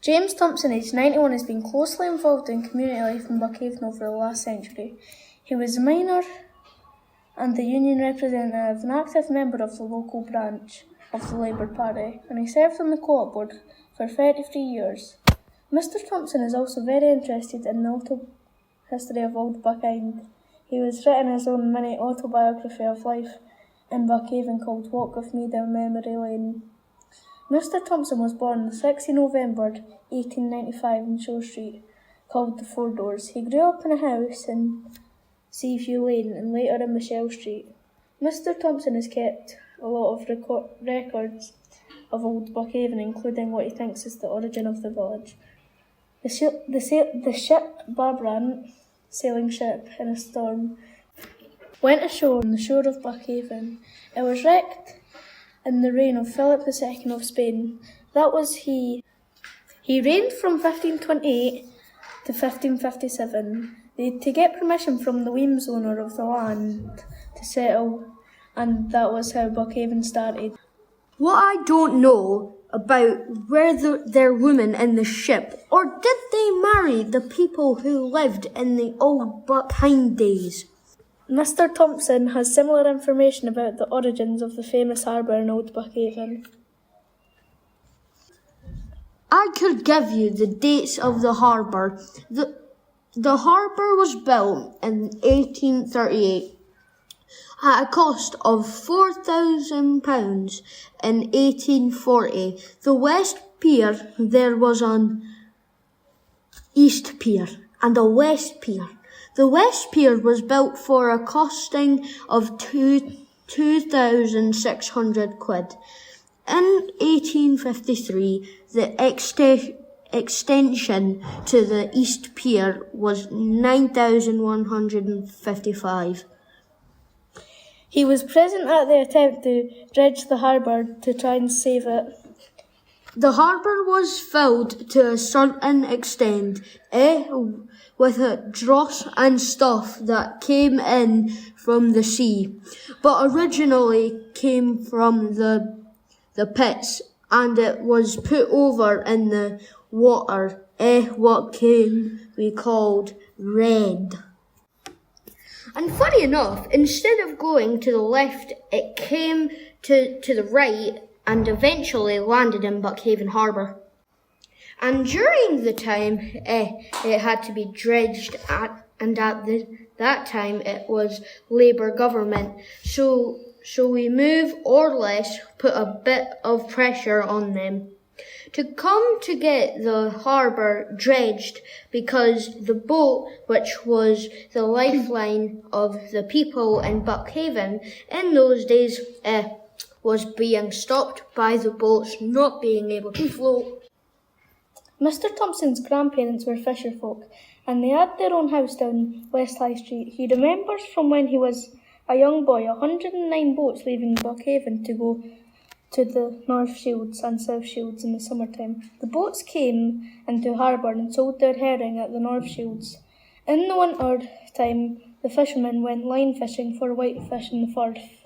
James Thomson, aged 91, has been closely involved in community life in Buckhaven over the last century. He was a miner and the union representative, an active member of the local branch of the Labour Party, and he served on the co-op board for 33 years. Mr. Thomson is also very interested in the history of Old Buckhaven. He has written his own mini autobiography of life in Buckhaven called Walk With Me Down Memory Lane. Mr. Thomson was born the 6th of November 1895 in Shore Street, called the Four Doors. He grew up in a house in Seaview Lane and later in Michelle Street. Mr. Thomson has kept a lot of records of Old Buckhaven, including what he thinks is the origin of the village. The ship Barbara, sailing ship in a storm, went ashore on the shore of Buckhaven. It was wrecked in the reign of Philip II of Spain. That was he. He reigned from 1528 to 1557. They had to get permission from the Weems owner of the land to settle, and that was how Buckhaven started. What I don't know about were there women in the ship, or did they marry the people who lived in the old Buckhaven days? Mr. Thomson has similar information about the origins of the famous harbour in Old Buckhaven. I could give you the dates of the harbour. The harbour was built in 1838 at a cost of £4,000 in 1840. The West Pier, there was an East Pier and a West Pier. The West Pier was built for a costing of £2,600. In 1853, the extension to the East Pier was £9,155. He was present at the attempt to dredge the harbour to try and save it. The harbour was filled to a certain extent, with dross and stuff that came in from the sea, but originally came from the pits, and it was put over in the water, what can be called red. And funny enough, instead of going to the left, it came to the right and eventually landed in Buckhaven Harbour. And during the time, it had to be dredged and at that time it was Labour government. So we more or less put a bit of pressure on them to come to get the harbour dredged, because the boat, which was the lifeline of the people in Buckhaven in those days, was being stopped by the boats not being able to float. Mr. Thomson's grandparents were fisherfolk, and they had their own house down West High Street. He remembers from when he was a young boy 109 boats leaving Buckhaven to go to the North Shields and South Shields in the summertime. The boats came into harbour and sold their herring at the North Shields. In the winter time, the fishermen went line fishing for whitefish in the firth.